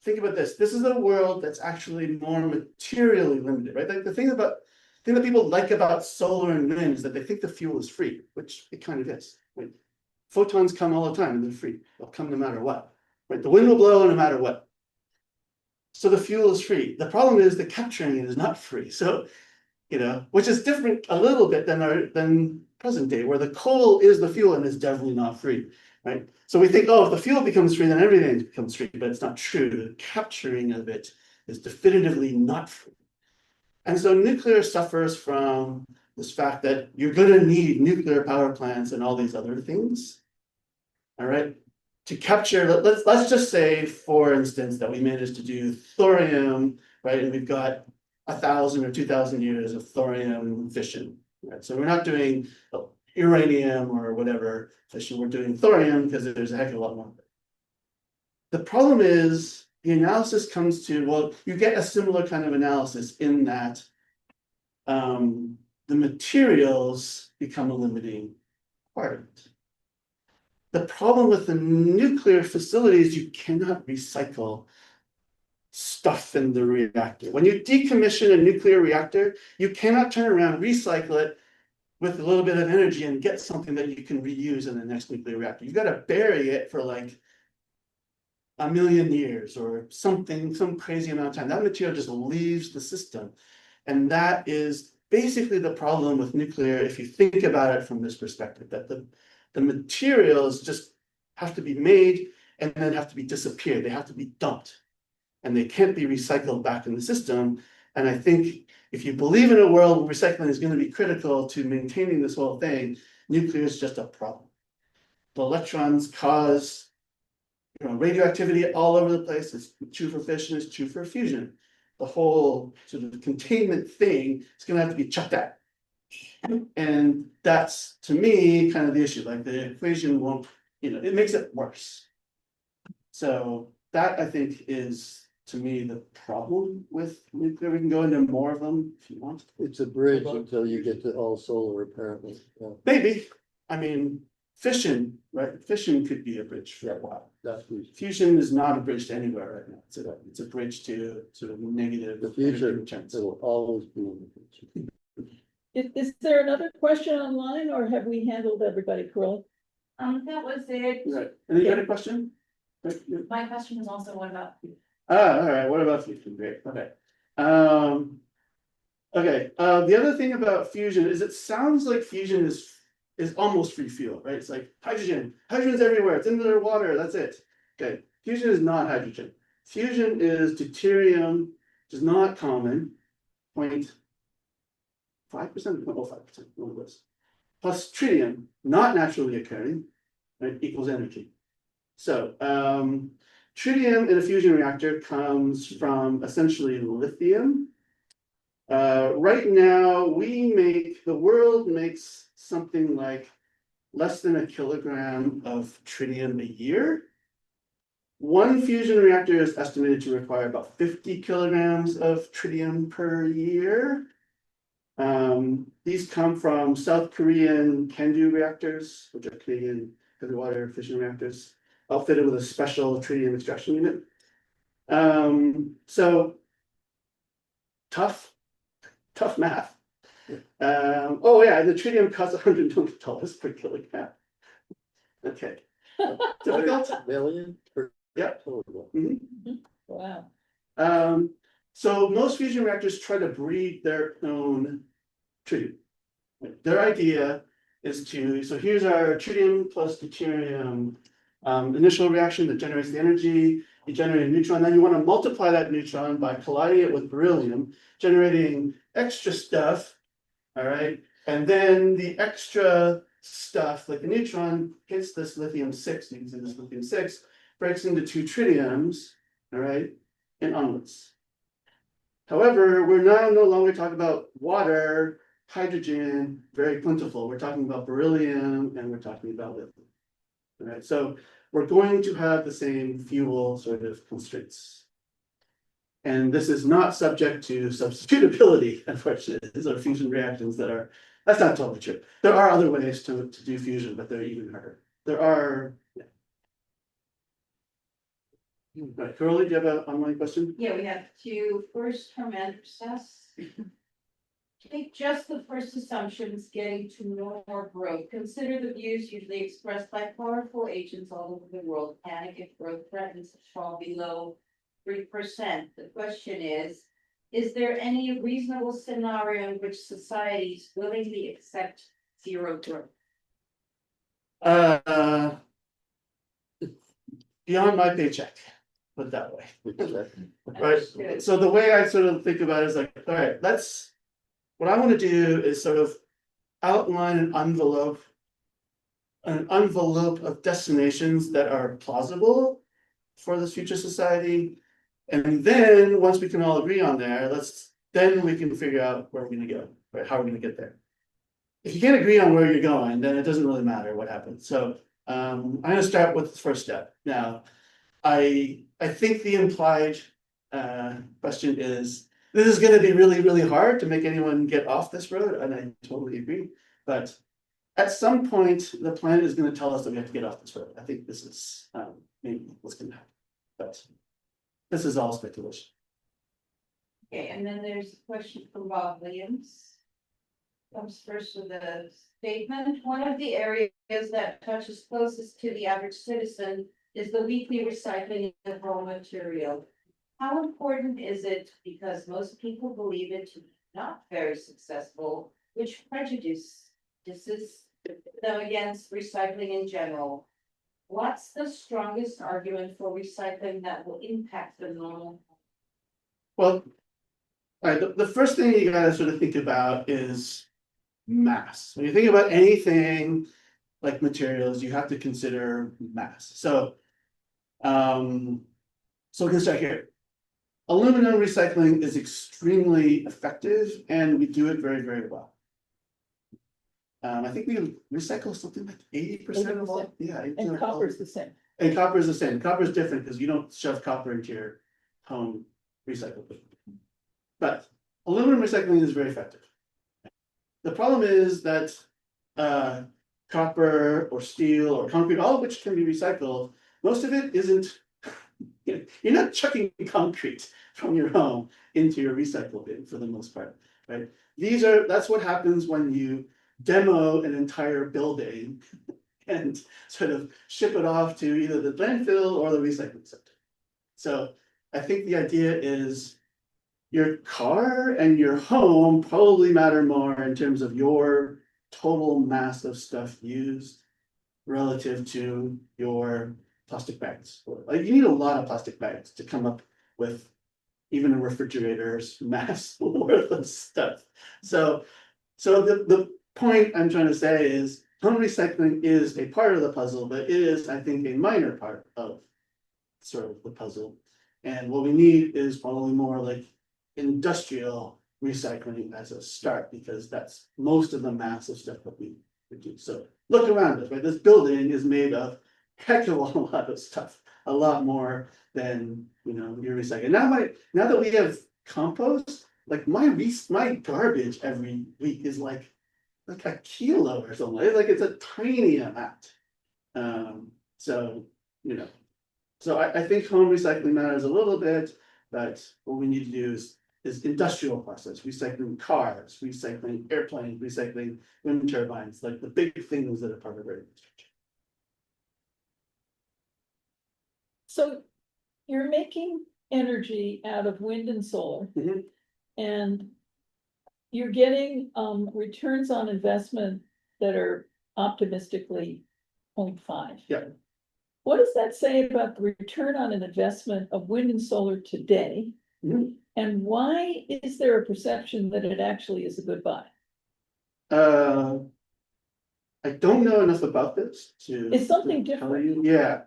think about this. This is a world that's actually more materially limited, right? Like the thing that people like about solar and wind is that they think the fuel is free, which it kind of is. Right? Photons come all the time and they're free. They'll come no matter what. Right? The wind will blow no matter what. So the fuel is free. The problem is that capturing it is not free. So, you know, which is different a little bit than present day, where the coal is the fuel and is definitely not free. Right? So we think, oh, if the fuel becomes free, then everything becomes free, but it's not true. The capturing of it is definitively not free. And so nuclear suffers from this fact that you're going to need nuclear power plants and all these other things. All right, to capture, let's just say, for instance, that we managed to do thorium, right? And we've got 1,000 or 2,000 years of thorium fission. Right? So we're not doing uranium or whatever fission, we're doing thorium because there's a heck of a lot more. The problem is the analysis comes to, well, you get a similar kind of analysis in that the materials become a limiting requirement. The problem with the nuclear facility is you cannot recycle stuff in the reactor. When you decommission a nuclear reactor, you cannot turn around, recycle it with a little bit of energy and get something that you can reuse in the next nuclear reactor. You've got to bury it for like 1 million years or something, some crazy amount of time. That material just leaves the system. And that is basically the problem with nuclear, if you think about it from this perspective, that the materials just have to be made and then have to be disappeared. They have to be dumped and they can't be recycled back in the system. And I think if you believe in a world where recycling is going to be critical to maintaining this whole thing, nuclear is just a problem. The electrons cause, you know, radioactivity all over the place. It's true for fission, it's true for fusion. The whole sort of containment thing is going to have to be chucked out. And that's, to me, kind of the issue. Like the equation won't, you know, it makes it worse. So that, I think, is to me, the problem with nuclear. We can go into more of them if you want. It's a bridge until you get to all solar, apparently. Yeah, Maybe, I mean, fission, right? Fission could be a bridge for a while. that's Fusion is not a bridge to anywhere right now. It's a bridge to sort of negative the future. energy returns. It'll always be in the future. Is there another question online or have we handled everybody correctly? That was it. Right. Any other question? Right, yeah. My question was also what about? All right, what about fusion? Great, okay. Okay, the other thing about fusion is it sounds like fusion is almost free fuel, right? It's like hydrogen's everywhere, it's in the water, that's it. Okay, fusion is not hydrogen. Fusion is deuterium, which is not common, 0.5%, 0.05%, one of those. Plus tritium, not naturally occurring, right, equals energy. So, tritium in a fusion reactor comes from essentially lithium. Right now, the world makes something like less than a kilogram of tritium a year. One fusion reactor is estimated to require about 50 kilograms of tritium per year. These come from South Korean CANDU reactors, which are Canadian heavy water fission reactors, outfitted with a special tritium extraction unit. So tough math. Oh yeah, the tritium costs $120 per kilogram. Okay. Difficult? Million per Yeah. total. Wow. So most fusion reactors try to breed their own tritium. Their idea is so here's our tritium plus deuterium initial reaction that generates the energy. You generate a neutron, then you want to multiply that neutron by colliding it with beryllium, generating extra stuff, all right? And then the extra stuff, like the neutron, hits this lithium-6, you can see this lithium-6, breaks into 2 tritiums, all right, and onwards. However, we're now no longer talking about water, hydrogen, very plentiful. We're talking about beryllium and we're talking about lithium. All right, so we're going to have the same fuel sort of constraints. And this is not subject to substitutability, unfortunately. These are fusion reactions that's not totally true. There are other ways to do fusion, but they're even harder. There are, yeah. Right, Curly, do you have an online question? Yeah, we have two. First from Andrus. Take just the first assumptions getting to more growth. Consider the views usually expressed by powerful agents all over the world. Panic if growth threatens to fall below 3%. The question is there any reasonable scenario in which societies willingly accept zero growth? Beyond my paycheck, put it that way. Right. Understood. So the way I sort of think about it is like, all right, what I want to do is sort of outline an envelope of destinations that are plausible for this future society. And then once we can all agree on there, then we can figure out where we're going to go, right? How we're going to get there. If you can't agree on where you're going, then it doesn't really matter what happens. So I'm going to start with the first step. Now, I think the implied question is, this is going to be really, really hard to make anyone get off this road, and I totally agree. But at some point, the planet is going to tell us that we have to get off this road. I think this is maybe what's going to happen. But this is all speculation. Okay, and then there's a question from Bob Williams. Comes first with a statement. One of the areas that touches closest to the average citizen is the weekly recycling of raw material. How important is it? Because most people believe it to be not very successful, which prejudices them against recycling in general. What's the strongest argument for recycling that will impact the normal? Well, all right, the first thing you gotta sort of think about is mass. When you think about anything like materials, you have to consider mass. So we can start here. Aluminum recycling is extremely effective and we do it very, very well. I think we recycle something like 80% of all. Yeah. And copper's the same. And copper is the same. Copper is different because you don't shove copper into your home recycling. But aluminum recycling is very effective. The problem is that copper or steel or concrete, all of which can be recycled, most of it isn't. You're not chucking concrete from your home into your recycle bin for the most part, right? That's what happens when you demo an entire building and sort of ship it off to either the landfill or the recycling center. So I think the idea is your car and your home probably matter more in terms of your total mass of stuff used relative to your plastic bags. Like you need a lot of plastic bags to come up with even a refrigerator's mass worth of stuff. So the point I'm trying to say is home recycling is a part of the puzzle, but it is, I think, a minor part of sort of the puzzle. And what we need is probably more like industrial recycling as a start, because that's most of the mass of stuff that we do. So look around us, right? This building is made of heck of a lot of stuff, a lot more than your recycling. Now that we have compost, like my garbage every week is like a kilo or something. It's like it's a tiny amount. So I think home recycling matters a little bit, but what we need to do is industrial process, recycling cars, recycling airplanes, recycling wind turbines, like the big things that are part of our infrastructure. So you're making energy out of wind and solar. Mhm. And you're getting returns on investment that are optimistically 0.5. Yeah. What does that say about the return on an investment of wind and solar today? Mhm. And why is there a perception that it actually is a good buy? I don't know enough about this to. It's something to tell different. you. Yeah.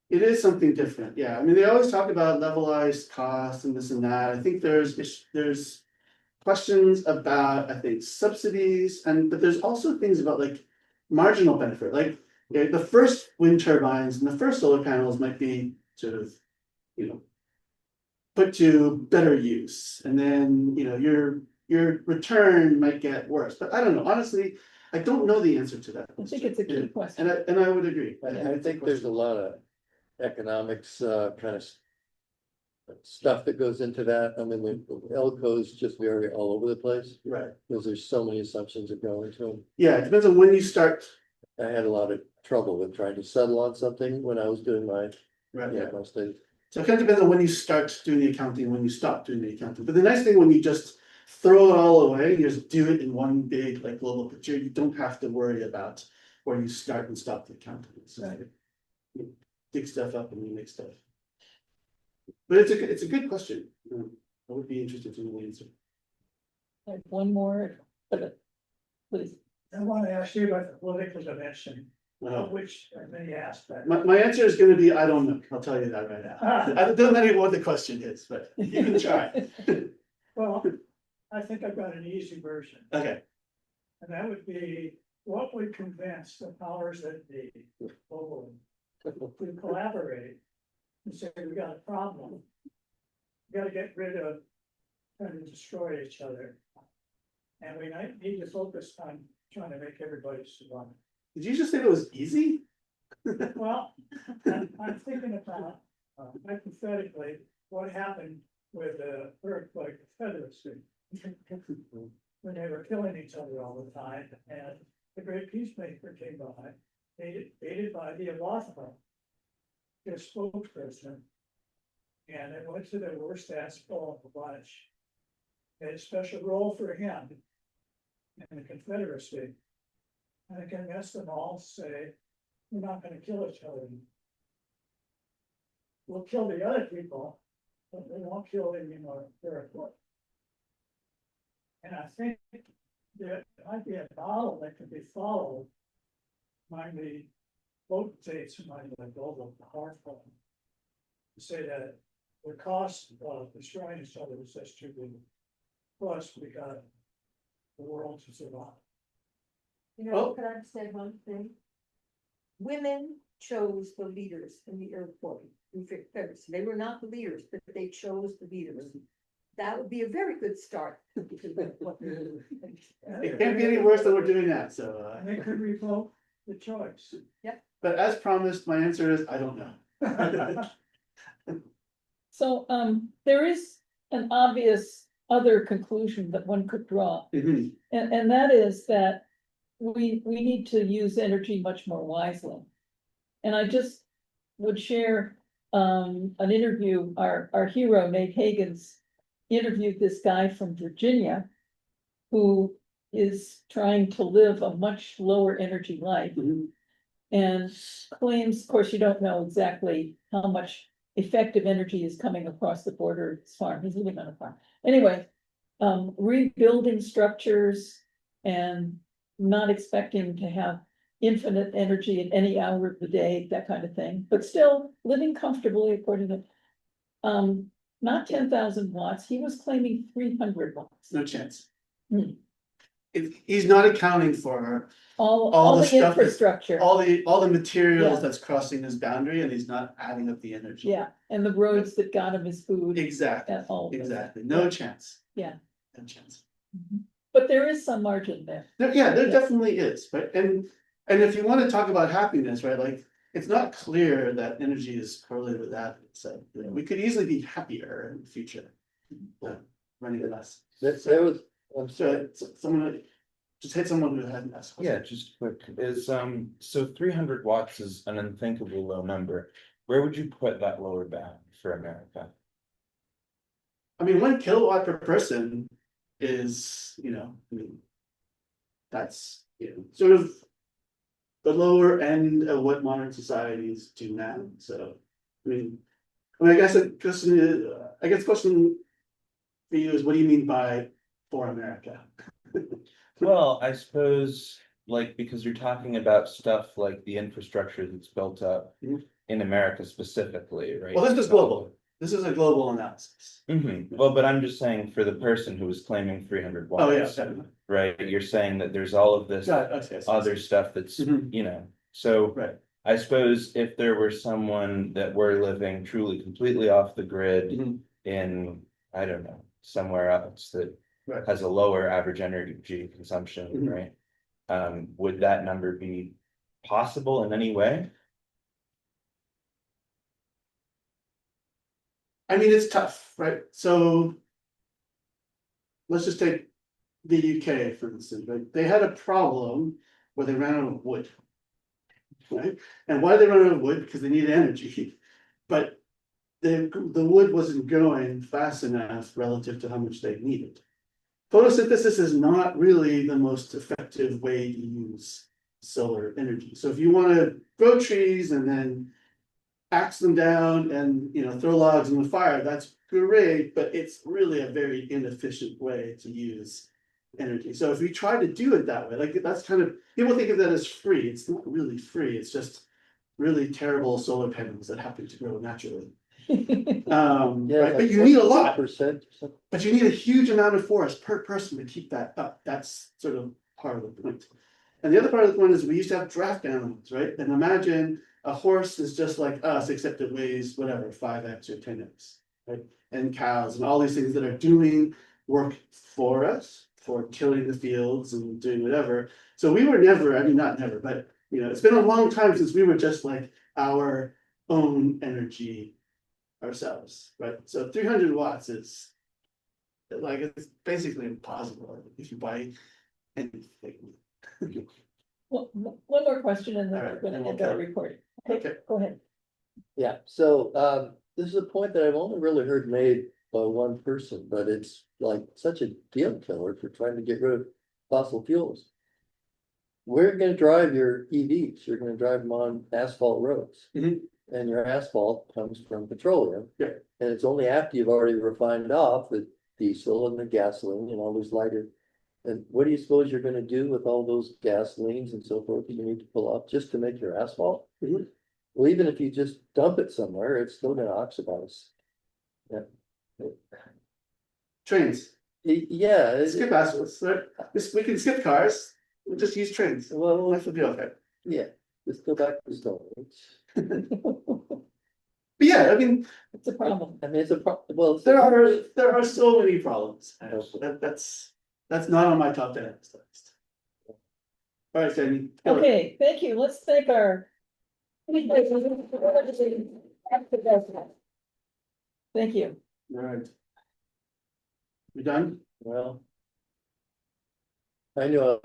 It is something different. Yeah. I mean, they always talk about levelized costs and this and that. I think there's questions about, I think, subsidies, but there's also things about like marginal benefit. Like the first wind turbines and the first solar panels might be sort of, put to better use. And then, your return might get worse. But I don't know. Honestly, I don't know the answer to that. I think it's a key question. And I would agree. I think there's a lot of economics, kind of stuff that goes into that. I mean, the elcos just vary all over the place, Right. because there's so many assumptions that go into them. Yeah, it depends on when you start. I had a lot of trouble with trying to settle on something when I was doing my, Right. yeah, my studies. So it kind of depends on when you start doing the accounting, when you stop doing the accounting. But the nice thing when you just throw it all away, you just do it in one big like global picture, you don't have to worry about where you start and stop the accounting. So you dig stuff up and you make stuff. But it's a good question. I would be interested to know the answer. I have one more, but please. I want to ask you about the political dimension, Wow. of which many aspects. My answer is gonna be, I don't know. I'll tell you that right now. I don't know what the question is, but you can try. Well, I think I've got an easy version, Okay. and that would be, what would convince the powers that be globally to collaborate and say, we got a problem. We gotta get rid of, trying to destroy each other. And we need to focus on trying to make everybody survive. Did you just say it was easy? Well, I'm thinking about hypothetically, what happened with the earthquake Confederacy. When they were killing each other all the time, and the great peacemaker came by, aided by the Oahu, their spokesperson. And it went to the worst asshole of the bunch. They had a special role for him in the Confederacy. And it convinced them all to say, we're not gonna kill each other. We'll kill the other people, but we won't kill any more territory. And I think there might be a model that could be followed. Might be potentates who might be like global powerful. To say that the cost of destroying each other is just too big. Plus, we got the world to survive. Could I say one thing? Women chose the leaders in the earthquake. in February. They were not the leaders, but they chose the leaders. That would be a very good start. It can't be any worse than we're doing now, so, And they could revoke the choice. but as promised, my answer is, I don't know. So, there is an obvious other conclusion that one could draw. Mhm. And that is that we need to use energy much more wisely. And I just would share an interview, our hero Nate Hagen's interviewed this guy from Virginia who is trying to live a much lower energy life Mhm. and claims, of course, you don't know exactly how much effective energy is coming across the border of his farm. He's living on a farm. Anyway, rebuilding structures and not expecting to have infinite energy at any hour of the day, that kind of thing, but still living comfortably according to, not 10,000 watts. He was claiming 300 watts. No chance. Hmm. He's not accounting for All the the stuff that- infrastructure. all the materials Yeah. that's crossing his boundary, and he's not adding up the energy. Yeah, and the roads that got him his food. Exactly, And all of this. exactly, no Yeah. chance. Yeah. No chance. But there is some margin there. There definitely is, right? And if you want to talk about happiness, right, like, it's not clear that energy is correlated with that. So, you know, we could easily be happier in the future. Running less. There was, I'm sorry, So, someone, just hit someone who hadn't asked. Yeah, just quick, so 300 watts is an unthinkably low number. Where would you put that lower bound for America? I mean, 1 kilowatt per person is, you know, I mean, that's, you know, sort of the lower end of what modern societies do now, so, I guess the question for you is, what do you mean by for America? Well, I suppose, like, because you're talking about stuff like the infrastructure that's built up Mhm. in America specifically, right? Well, this is global. This is a global analysis. Well, but I'm just saying for the person who was claiming 300 Oh, yeah, watts, definitely. right? You're saying that there's all of this Got it, okay, other stuff that's, Mhm. you know, so. Right. I suppose if there were someone that were living truly completely off the grid Mhm. in, I don't know, somewhere else that Right. has a lower average energy consumption, Mhm. right? Would that number be possible in any way? I mean, it's tough, right? So let's just take the UK, for instance, right? They had a problem where they ran out of wood. Right? And why did they run out of wood? Because they needed energy. But the wood wasn't growing fast enough relative to how much they needed. Photosynthesis is not really the most effective way to use solar energy. So if you want to grow trees and then axe them down and, you know, throw logs in the fire, that's great, but it's really a very inefficient way to use energy. So if we try to do it that way, like, that's kind of, people think of that as free. It's not really free. It's just really terrible solar panels that happen to grow naturally. yeah, Right, but like you need a lot. 40% or something. But you need a huge amount of forest per person to keep that up. That's sort of part of the point. And the other part of the point is we used to have draft animals, right? And imagine a horse is just like us, except it weighs whatever, 5x or 10x, right? And cows and all these things that are doing work for us, for tilling the fields and doing whatever. So we were never, I mean, not never, but, you know, it's been a long time since we were just like our own energy ourselves, right? So 300 watts is like, it's basically impossible if you buy anything. Well, one more question and then All we're right, gonna and we'll end our go. recording. Okay. Go ahead. Yeah, so this is a point that I've only really heard made by one person, but it's like such a deal killer for trying to get rid of fossil fuels. We're gonna drive your EVs, you're gonna drive them on asphalt roads. Mhm. And your asphalt comes from petroleum. Yeah. And it's only after you've already refined off the diesel and the gasoline and all those lighter. And what do you suppose you're gonna do with all those gasolines and so forth that you need to pull off just to make your asphalt? Mhm. Well, even if you just dump it somewhere, it's still gonna oxidize. Yeah. Trains, Yeah. skip asphalts, right? We can skip cars, we'll just use trains. Well, Life will be okay. yeah, let's go back to Stone Age. But yeah, I mean, It's a problem. I mean, it's a well. there are so many problems. That's not on my top 10 list. All right, Jamie. kill it. Okay, thank you. Let's thank our. Thank you. All right. We done? Well. I know